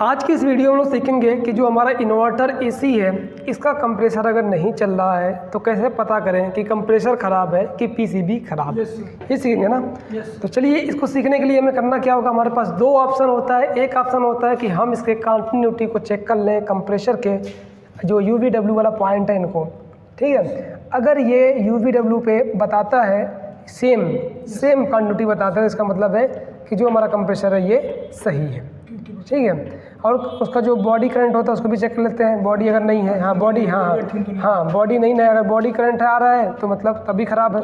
आज की इस वीडियो में हम लोग सीखेंगे कि जो हमारा इन्वर्टर एसी है इसका कंप्रेसर अगर नहीं चल रहा है तो कैसे पता करें कि कंप्रेसर ख़राब है कि पीसीबी ख़राब है। ये सीखेंगे ना। तो चलिए इसको सीखने के लिए हमें करना क्या होगा। हमारे पास दो ऑप्शन होता है। एक ऑप्शन होता है कि हम इसके कंटिन्यूटी को चेक कर लें, कंप्रेसर के जो UVW वाला पॉइंट है इनको, ठीक है। अगर ये UVW पे बताता है सेम कंटिन्यूटी बताता है, इसका मतलब है कि जो हमारा कंप्रेसर है ये सही है, ठीक है। और उसका जो बॉडी करंट होता है उसको भी चेक कर लेते हैं। बॉडी अगर नहीं है, बॉडी नहीं है, अगर बॉडी करंट आ रहा है तो मतलब तभी ख़राब है।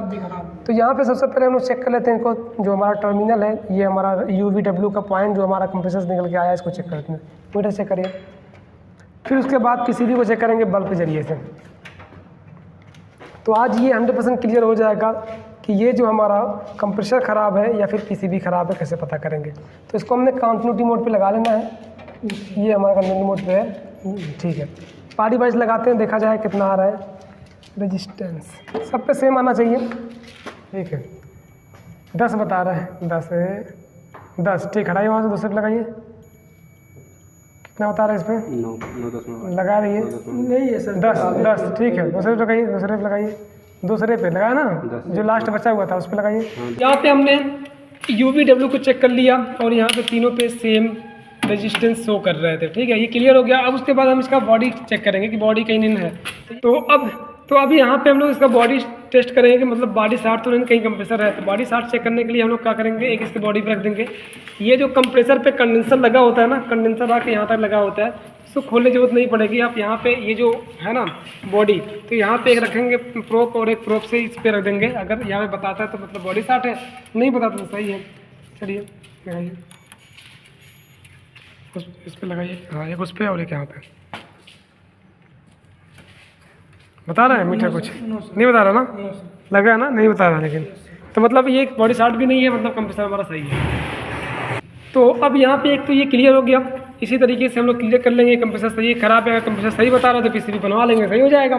तो यहाँ पे सबसे पहले हम लोग चेक कर लेते हैं इनको। जो हमारा टर्मिनल है, ये हमारा UVW का पॉइंट जो हमारा कंप्रेसर से निकल के आया है, इसको चेक करते हैं। मीटर चेक करिए। फिर उसके बाद पीसीबी को चेक करेंगे बल्ब के जरिए से। तो आज ये 100% क्लियर हो जाएगा कि ये जो हमारा कंप्रेसर ख़राब है या फिर पीसीबी ख़राब है, कैसे पता करेंगे। तो इसको हमने कंटिन्यूटी मोड पे लगा लेना है। ये हमारा कंटिन्यूटी मोड पे है, ठीक है। पारी वाइज लगाते हैं, देखा जाए कितना आ रहा है। रेजिस्टेंस सब पे सेम आना चाहिए, ठीक है। 10 बता रहा है, 10 ठीक। हटाइए वहाँ से, दूसरे पे लगाइए। कितना बता रहा है इस पर? 9 लगा रही है, नहीं है सर, 10 ठीक है। दूसरे पे लगाइए, दूसरे पे लगाइए, दूसरे पे लगाया ना, जो लास्ट बचा हुआ था उस पर लगाइए। यहाँ पे हमने UVW को चेक कर लिया और यहाँ पे तीनों पे सेम रेजिस्टेंस शो कर रहे थे, ठीक है। ये क्लियर हो गया। अब उसके बाद हम इसका बॉडी चेक करेंगे कि बॉडी कहीं नहीं है। तो अब यहाँ पे हम लोग इसका बॉडी टेस्ट करेंगे कि मतलब बॉडी शार्ट तो नहीं, कहीं कंप्रेसर है। तो बॉडी शार्ट चेक करने के लिए हम लोग क्या करेंगे, एक इसके बॉडी पे रख देंगे। ये जो कंप्रेसर पे कंडेंसर लगा होता है ना, कंडेंसर आके यहाँ तक लगा होता है, इसको खोलने की जरूरत नहीं पड़ेगी। आप यहाँ पे ये जो है ना बॉडी, तो यहाँ पे एक रखेंगे प्रोप और एक प्रोप से इस पर रख देंगे। अगर यहाँ पे बताता है तो मतलब बॉडी शार्ट है, नहीं बताता तो सही है। चलिए लगाइए, इस पर लगाइए। हाँ, एक उस पर और एक यहाँ पे। बता रहा है मीटर कुछ नहीं बता रहा ना, लगा है ना, नहीं बता रहा। लेकिन तो मतलब ये बॉडी शार्ट भी नहीं है, मतलब कंप्रेसर हमारा सही है। तो अब यहाँ पे एक तो ये क्लियर हो गया। इसी तरीके से हम लोग क्लियर कर लेंगे कंप्रेसर सही ख़राब है। अगर कंप्रेसर सही बता रहा है तो पीसीबी बनवा लेंगे, सही हो जाएगा।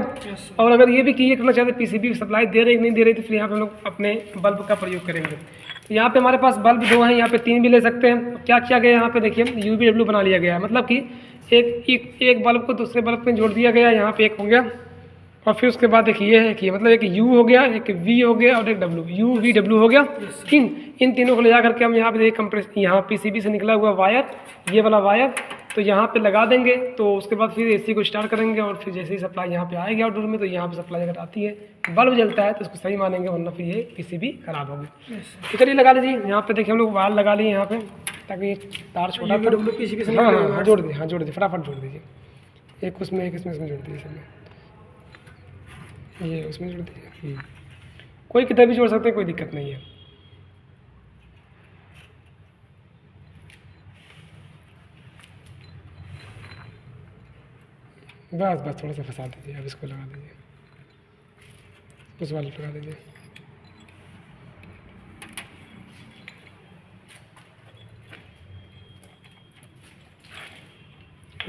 और अगर ये भी क्लियर करना चाहते पीसीबी सप्लाई दे रही नहीं दे रही, तो फिर यहाँ पे हम लोग अपने बल्ब का प्रयोग करेंगे। तो यहाँ पे हमारे पास बल्ब 2 हैं, यहाँ पे 3 भी ले सकते हैं। क्या किया गया यहाँ पे देखिए, UVW बना लिया गया है। मतलब कि एक बल्ब को दूसरे बल्ब में जोड़ दिया गया, यहाँ पे एक हो गया। और फिर उसके बाद देखिए ये है कि मतलब एक U हो गया, एक V हो गया और एक W, UVW हो गया। इन तीनों को ले जा करके हम यहाँ पे देखिए कंप्रेस, यहाँ पीसीबी से निकला हुआ वायर, ये वाला वायर, तो यहाँ पे लगा देंगे। तो उसके बाद फिर एसी को स्टार्ट करेंगे और फिर जैसे ही सप्लाई यहाँ पे आएगी आउटडोर में, तो यहाँ पे सप्लाई अगर आती है, बल्ब जलता है तो उसको सही मानेंगे, वरना फिर ये पीसीबी खराब होगी। तो चलिए लगा लीजिए। यहाँ पे देखिए हम लोग वायर लगा लिए यहाँ पे, ताकि तार छोटा हाँ जोड़ दीजिए, फटाफट जोड़ दीजिए। एक उसमें एक इसमें जोड़ दीजिए, ये उसमें जोड़ दीजिए। कोई किधर भी जोड़ सकते हैं, कोई दिक्कत नहीं है। बस थोड़ा सा फंसा दीजिए। अब इसको लगा दीजिए, उस वाले लगा दीजिए।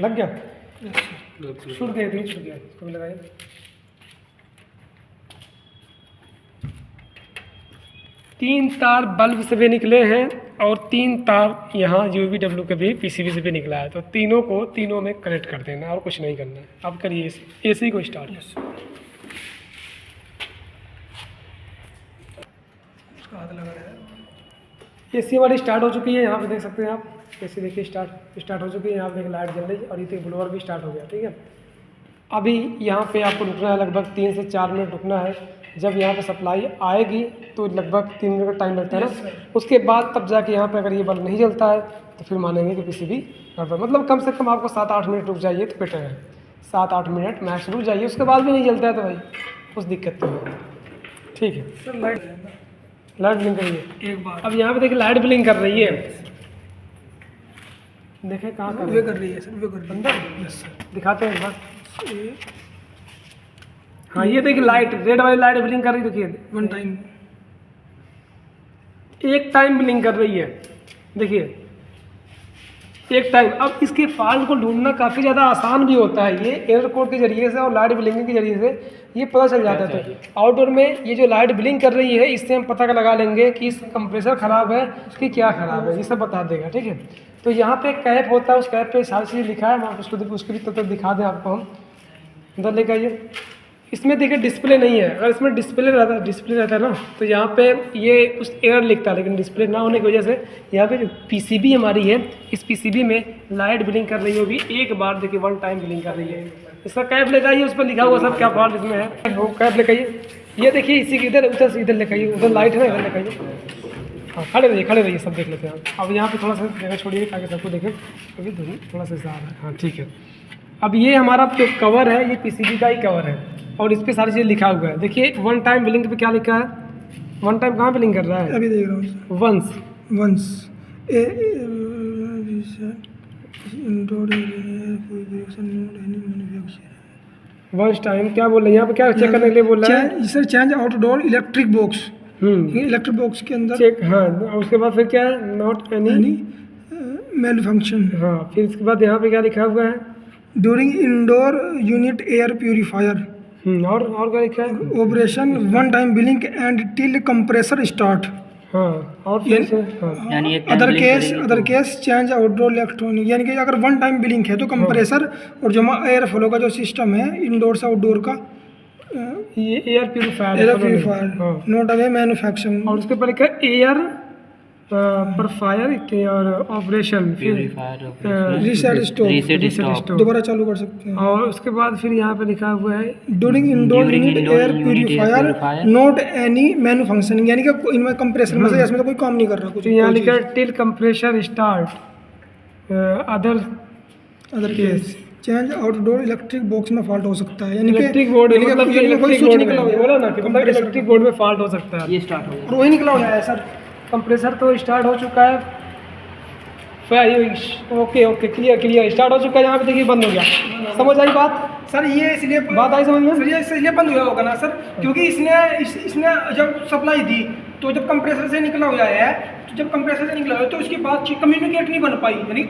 लग गया, छूट गया, इसको भी लगाइए। तीन तार बल्ब से भी निकले हैं और 3 तार यहाँ UVW के भी पीसीबी से भी निकला है। तो तीनों में कनेक्ट कर देना और कुछ नहीं करना है। अब करिए एसी को स्टार्ट। उसका हाथ लगा रहा है। एसी हमारी स्टार्ट हो चुकी है, यहाँ पे देख सकते हैं आप। एसी देखिए स्टार्ट हो चुकी है। यहाँ पे एक लाइट जल रही है और ये ब्लोअर भी स्टार्ट हो गया, ठीक है। अभी यहाँ पे आपको रुकना है, लगभग 3 से 4 मिनट रुकना है। जब यहाँ पे सप्लाई आएगी तो लगभग 3 मिनट का टाइम लगता है ना। उसके बाद तब जाके यहाँ पे अगर ये बल्ब नहीं जलता है तो फिर मानेंगे कि पीसीबी मतलब कम से कम आपको 7-8 मिनट रुक जाइए तो बेटर है। 7-8 मिनट मैक्स रुक जाइए। उसके बाद भी नहीं जलता है तो भाई कुछ दिक्कत नहीं है, ठीक है। सर लाइट ब्लिंक करिए एक बार। अब यहाँ पे देखिए लाइट ब्लिंक कर रही है, देखें कहाँ कर रही है सर, अंदर दिखाते हैं एक बार। हाँ ये देखिए लाइट, रेड वाली लाइट ब्लिंक कर रही है, देखिए एक टाइम ब्लिंक कर रही है, देखिए एक टाइम। अब इसके फॉल्ट को ढूंढना काफ़ी ज़्यादा आसान भी होता है। ये एयर कोड के जरिए से और लाइट ब्लिंकिंग के जरिए से ये पता चल जाता है। तो आउटडोर में ये जो लाइट ब्लिंक कर रही है, इससे हम पता लगा लेंगे कि इस कंप्रेसर ख़राब है कि क्या ख़राब है, ये सब बता देगा, ठीक है। तो यहाँ पे कैप होता है, उस कैप पे सारी चीज़ लिखा है, मैं उसको भी तब तक दिखा दें आपको हम। इधर लेकर आइए। इसमें देखिए डिस्प्ले नहीं है, अगर इसमें डिस्प्ले रहता है ना तो यहाँ पे ये कुछ एयर लिखता है, लेकिन डिस्प्ले ना होने की वजह से यहाँ पे जो पीसीबी हमारी है, इस पीसीबी में लाइट ब्लिंक कर रही होगी एक बार, देखिए 1 टाइम ब्लिंक कर रही है। इसका कैप लेकर आइए, उस पर लिखा हुआ सब क्या फॉल्ट इसमें है, वो कैप लेकर आइए। ये देखिए इसी के इधर उधर से इधर लेकर आइए, उधर लाइट है ना, इधर लेकर आइए। हाँ खड़े रहिए सब देख लेते हैं। अब यहाँ पे थोड़ा सा जगह छोड़िए ताकि सबको देखें, क्योंकि धुनी थोड़ा सा ज़्यादा है। हाँ ठीक है। अब ये हमारा जो कवर है ये पीसीबी का ही कवर है और इस पर सारी चीज़ लिखा हुआ है। देखिए 1 टाइम बिलिंग पे क्या लिखा है, 1 टाइम कहाँ बिलिंग कर रहा है, अभी देख रहा हूँ, वंस वंस टाइम क्या बोल रहे हैं यहाँ पे, क्या चेक करने के लिए बोल रहा है sir, change outdoor electric box, electric box के अंदर चेक। हाँ उसके बाद फिर क्या है, नॉट एनी मेल फंक्शन। हाँ फिर इसके बाद यहाँ पे क्या लिखा हुआ है, during indoor unit air purifier, और क्या लिखा है, operation 1 time billing and till compressor start. हाँ और फिर से यानी other case change outdoor electronic, यानी कि अगर 1 टाइम बिलिंग है तो कंप्रेसर और जो एयर फ्लो का जो सिस्टम है इंडोर से आउटडोर का, ये air purifier not away manufacturing, और उसके ऊपर लिखा है एयर प्यूरिफायर और ऑपरेशन, रीसेट स्टॉप, दोबारा चालू कर सकते हैं। और उसके बाद फिर यहाँ पे लिखा हुआ है during indoor unit air purifier not any menu functioning, यानी कि इनमें कंप्रेसर में से इसमें तो कोई काम नहीं कर रहा कुछ। यहाँ लिखा है till compressor start other case change outdoor electric box में फॉल्ट हो सकता है, यानी कि इलेक्ट्रिक बोर्ड मतलब इलेक्ट्रिक बोर्ड निकला बोला ना कि मतलब इलेक्ट्रिक बोर्ड में फॉल्ट हो सकता है, ये स्टार्ट हो और वही निकला हो जाए सर। कंप्रेसर तो स्टार्ट हो चुका है, ओके क्लियर स्टार्ट हो चुका है। यहाँ पे देखिए बंद हो गया, समझ आई बात सर? ये इसलिए बात आई समझ में? सर ये इसलिए बंद हुआ होगा ना सर, क्योंकि इसने जब सप्लाई दी तो जब कंप्रेसर से निकला हुआ है, तो जब कंप्रेसर से निकला हुआ तो उसकी बात कम्युनिकेट नहीं बन पाई, यानी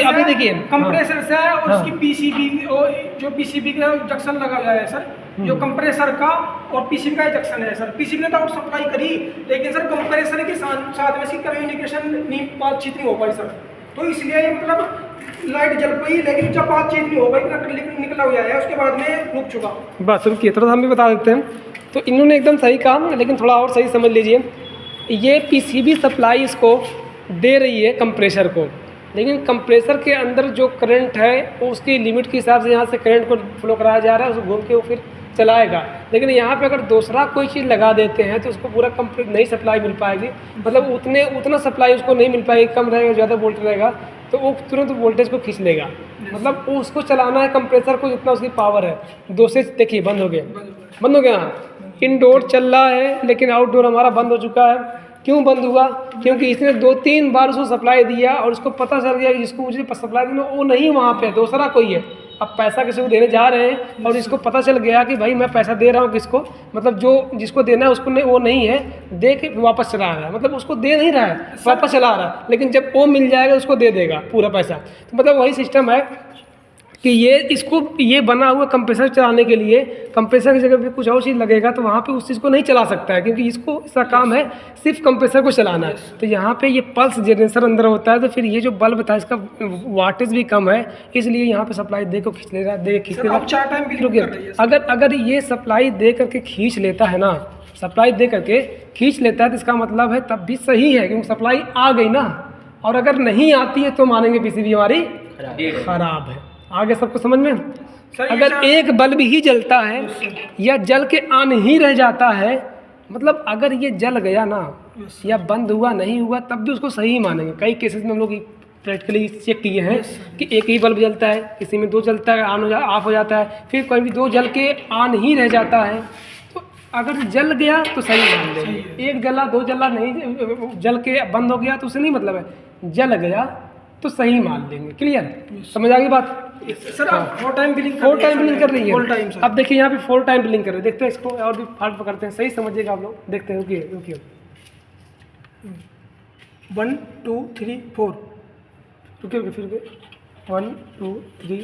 अभी देखिए कंप्रेसर से और उसकी पीसीबी और जो पीसीबी का जंक्शन लगा हुआ है सर, जो कंप्रेसर का और पीसीबी का जंक्शन है सर, पीसीबी ने तो आउट सप्लाई करी, लेकिन सर कंप्रेसर के साथ में इसकी कम्युनिकेशन नहीं, बातचीत नहीं हो पाई सर, तो इसलिए ये मतलब लाइट जल पाई, लेकिन जब बातचीत नहीं हो पाई निकला हुआ है उसके बाद में रुक चुका। बस रुकिए थोड़ा हम भी बता देते हैं। तो इन्होंने एकदम सही कहा, लेकिन थोड़ा और सही समझ लीजिए। ये पीसीबी सप्लाई इसको दे रही है कंप्रेसर को, लेकिन कंप्रेसर के अंदर जो करंट है वो उसकी लिमिट के हिसाब से यहाँ से करंट को फ्लो कराया जा रहा है, उसको घूम के वो फिर चलाएगा। लेकिन यहाँ पे अगर दूसरा कोई चीज़ लगा देते हैं तो उसको पूरा कंप्लीट नई सप्लाई मिल पाएगी, मतलब उतना सप्लाई उसको नहीं मिल पाएगी, कम रहेगा, ज़्यादा वोल्ट रहेगा तो वो तुरंत वोल्टेज को खींच लेगा। मतलब वो उसको चलाना है कंप्रेसर को जितना उसकी पावर है। 2 से देखिए बंद हो गया, इनडोर चल रहा है लेकिन आउटडोर हमारा बंद हो चुका है। क्यों बंद हुआ? क्योंकि इसने 2-3 बार उसको सप्लाई दिया और उसको पता चल गया कि जिसको मुझे सप्लाई देना वो नहीं वहाँ पे, दूसरा कोई है। अब पैसा किसी को देने जा रहे हैं और इसको पता चल गया कि भाई मैं पैसा दे रहा हूँ किसको, मतलब जो जिसको देना है उसको नहीं, वो नहीं है, दे के वापस चला रहा है, मतलब उसको दे नहीं रहा है, वापस चला रहा है, लेकिन जब वो मिल जाएगा उसको दे देगा पूरा पैसा। तो मतलब वही सिस्टम है कि ये बना हुआ कंप्रेसर चलाने के लिए, कंप्रेसर की जगह पे कुछ और चीज़ लगेगा तो वहाँ पे उस चीज़ को नहीं चला सकता है, क्योंकि इसका काम है सिर्फ कंप्रेसर को चलाना। तो यहाँ पे ये पल्स जनरेटर अंदर होता है, तो फिर ये जो बल्ब था इसका वाटेज भी कम है, इसलिए यहाँ पे सप्लाई दे को खींच ले रहा है। अगर ये सप्लाई दे करके खींच लेता है ना, सप्लाई दे करके खींच लेता है तो इसका मतलब है तब भी सही है, क्योंकि सप्लाई आ गई ना। और अगर नहीं आती है तो मानेंगे पीसीबी हमारी खराब है। आगे सबको समझ में? अगर एक बल्ब ही जलता है या जल के ऑन ही रह जाता है, मतलब अगर ये जल गया ना या बंद हुआ नहीं हुआ तब भी उसको सही मानेंगे। कई केसेस में हम लोग प्रैक्टिकली चेक किए हैं कि एक ही बल्ब जलता है, किसी में 2 जलता है, ऑफ हो जाता है, फिर कोई भी 2 जल के ऑन ही रह जाता है। तो अगर जल गया तो सही मान लेंगे, 1 जला 2 जला नहीं, जल के बंद हो गया तो उसे नहीं मतलब है, जल गया तो सही मान लेंगे। क्लियर? समझ आ गई बात? सर आप 4 टाइम बिलिंग कर रही है। अब देखिए यहाँ पे 4 टाइम बिलिंग कर रहे हैं, देखते हैं इसको और भी फाल्ट पकड़ते हैं, सही समझिएगा आप लोग, देखते हैं। रुकिए 1 2 3 4 रुकिए फिर 1 2 3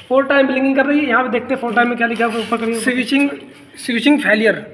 4 टाइम बिलिंग कर रही है। यहाँ पे देखते हैं 4 टाइम में क्या लिखा है, ऊपर करिए। स्विचिंग फेलियर,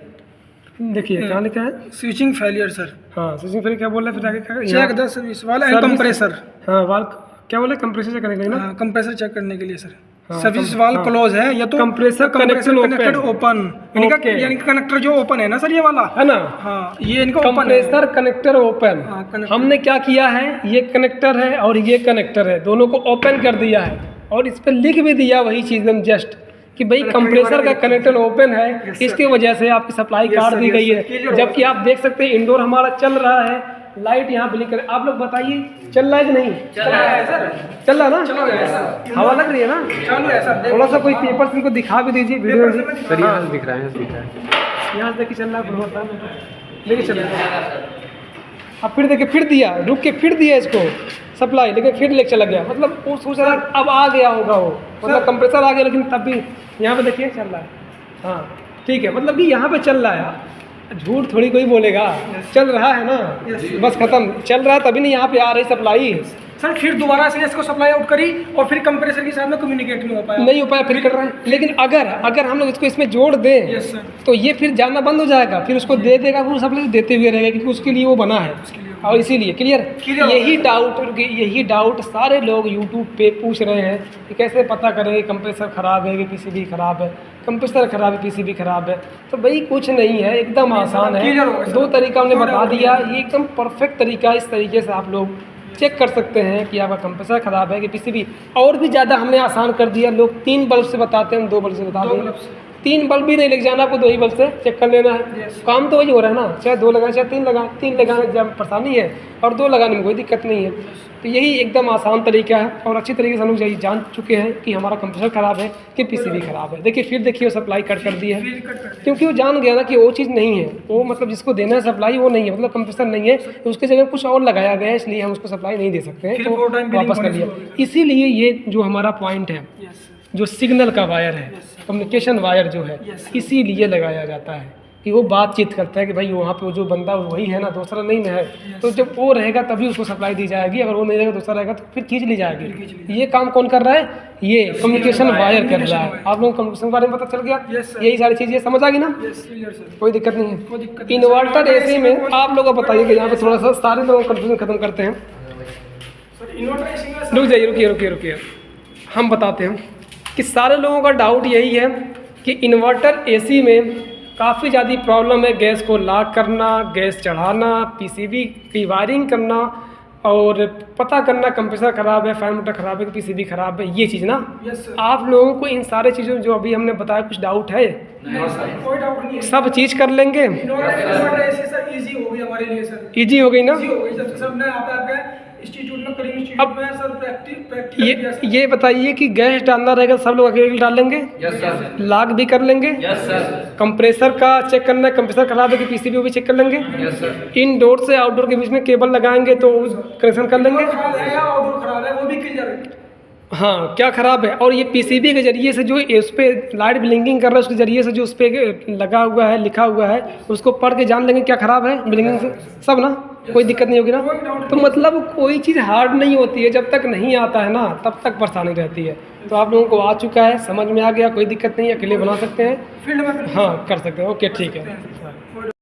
देखिए कहाँ लिखा है, स्विचिंग फेलियर सर। हाँ स्विचिंग फेलियर क्या बोल रहा है, फिर आगे क्या? चेक द सर्विस वाला कंप्रेसर हाँ वाल्व क्या बोले, कंप्रेसर चेक करने के लिए ना। कंप्रेसर चेक करने के लिए सर। हाँ, सर्विस वाल्व क्लोज है या तो कंप्रेसर कनेक्टेड ओपन, Okay. यानी कनेक्टर जो ओपन है ना सर, ये वाला है ना। हाँ, ये इनका ओपन है। कंप्रेसर कनेक्टर ओपन, हाँ, connector। हमने क्या किया है, ये कनेक्टर है और ये कनेक्टर है, दोनों को ओपन कर दिया है और इस पर लिख भी दिया वही चीज़ एकदम जस्ट कि भाई कंप्रेसर का कनेक्टर ओपन है, इसकी वजह से आपकी सप्लाई काट दी गई है। जबकि आप देख सकते हैं इंडोर हमारा चल रहा है, लाइट यहाँ ब्लिंक कर। आप लोग बताइए चल रहा है कि नहीं? चल रहा है सर, चल रहा है ना, चलो सर, हवा लग रही है ना। चालू है सर। थोड़ा सा कोई पेपर इनको दिखा भी दीजिए वीडियो में। सर यहाँ से दिख रहा है, दिख रहा है। यहाँ से देखिए चल रहा है, बहुत है लेके चल रहा है। अब फिर देखिए फिर दिया, रुक के फिर दिया इसको सप्लाई, लेकिन फिर लेके चला गया। मतलब वो सोच रहा अब आ गया होगा वो, मतलब कंप्रेसर आ गया, लेकिन तब भी यहाँ पे देखिए चल रहा है। हाँ ठीक है, मतलब कि यहाँ पे चल रहा है, झूठ थोड़ी कोई बोलेगा, चल रहा है ना, बस खत्म। चल रहा है तभी नहीं यहाँ पे आ रही सप्लाई सर। फिर दोबारा से इसको सप्लाई आउट करी और फिर कंप्रेसर के साथ में कम्युनिकेट नहीं हो पाया, नहीं हो पाया, फिर कर रहे हैं। लेकिन अगर हम लोग इसको इसमें जोड़ दें यस सर, तो ये फिर जाना बंद हो जाएगा, फिर उसको दे देगा, वो सप्लाई देते हुए रहेगा, क्योंकि उसके लिए वो बना है। और इसीलिए क्लियर यही डाउट सारे लोग यूट्यूब पे पूछ रहे हैं कि कैसे पता करें कि कंप्रेसर ख़राब है कि पीसीबी ख़राब है, कंप्रेसर ख़राब है पीसीबी ख़राब है। तो भाई कुछ नहीं है, एकदम आसान है। 2 तरीका हमने बता दिया, ये एकदम परफेक्ट तरीका। इस तरीके से आप लोग चेक कर सकते हैं कि आपका कंप्रेसर ख़राब है कि पीसीबी। और भी ज़्यादा हमने आसान कर दिया, लोग 3 बल्ब से बताते हैं, हम 2 बल्ब से बता दें। 3 बल्ब भी नहीं लेके जाना आपको, 2 ही बल्ब से चेक कर लेना है। काम तो वही हो रहा है ना, चाहे 2 लगाएं चाहे 3 लगाएं। 3 लगाने जब परेशानी है और 2 लगाने में कोई दिक्कत नहीं है। तो यही एकदम आसान तरीका है और अच्छी तरीके से हम लोग यही जान चुके हैं कि हमारा कंप्रेसर ख़राब है कि पीसीबी ख़राब है। देखिए फिर देखिए वो सप्लाई कट कर दी है, क्योंकि वो जान गया ना कि वो चीज़ नहीं है, वो मतलब जिसको देना है सप्लाई वो नहीं है, मतलब कंप्रेसर नहीं है, उसकी जगह कुछ और लगाया गया है, इसलिए हम उसको सप्लाई नहीं दे सकते हैं, तो वापस कर दिया। इसीलिए ये जो हमारा पॉइंट है, जो सिग्नल का वायर है, कम्युनिकेशन वायर जो है, इसीलिए लगाया जाता है कि वो बातचीत करता है कि भाई वहाँ पे वो जो बंदा वही है ना, दूसरा नहीं ना है। तो जब वो रहेगा तभी उसको सप्लाई दी जाएगी, अगर वो नहीं रहेगा दूसरा रहेगा तो फिर खींच ली जाएगी। ये काम कौन कर रहा है? ये कम्युनिकेशन वायर कर रहा है। आप लोगों को कम्युनिकेशन के बारे में पता चल गया, यही सारी चीज़ें समझ आ गई ना, कोई दिक्कत नहीं है। इन्वर्टर एसी में आप लोग को बताइए कि यहाँ पे थोड़ा सा सारे लोगों को कन्फ्यूजन खत्म करते हैं। रुक जाइए, रुकिए, हम बताते हैं कि सारे लोगों का डाउट यही है कि इन्वर्टर एसी में काफ़ी ज़्यादा प्रॉब्लम है, गैस को लॉक करना, गैस चढ़ाना, पीसीबी की वायरिंग करना और पता करना कंप्रेसर ख़राब है, फैन मोटर ख़राब है कि पीसीबी ख़राब है, ये चीज़ ना। आप लोगों को इन सारे चीज़ों जो अभी हमने बताया कुछ डाउट है? कोई डाउट नहीं है, सब चीज़ कर लेंगे। इजी हो गई हमारे लिए सर, ईजी हो गई ना। जब सब ने इंस्टीट्यूट में करीब इंस्टीट्यूट में सर प्रैक्टिस ये बताइए कि गैस डालना रहेगा सब लोग अकेले डाल लेंगे? Yes sir. लॉक भी कर लेंगे? Yes sir. कंप्रेसर का चेक करना है, कंप्रेसर खराब है कि पीसीबी भी चेक कर लेंगे? Yes sir. इनडोर से आउटडोर के बीच में केबल लगाएंगे तो कनेक्शन कर लेंगे? आउटडोर खराब है वो भी क्लियर है। हाँ क्या ख़राब है? और ये पीसीबी के जरिए से जो उस पर लाइट ब्लिंकिंग कर रहा है उसके जरिए से जो उस पर लगा हुआ है, लिखा हुआ है, उसको पढ़ के जान लेंगे क्या ख़राब है ब्लिंकिंग से, सब ना, कोई दिक्कत नहीं होगी ना। तो मतलब कोई चीज़ हार्ड नहीं होती है, जब तक नहीं आता है ना तब तक परेशानी रहती है। तो आप लोगों को आ चुका है, समझ में आ गया, कोई दिक्कत नहीं है, अकेले बना सकते हैं, फील्ड में हाँ कर सकते हैं। ओके ठीक है।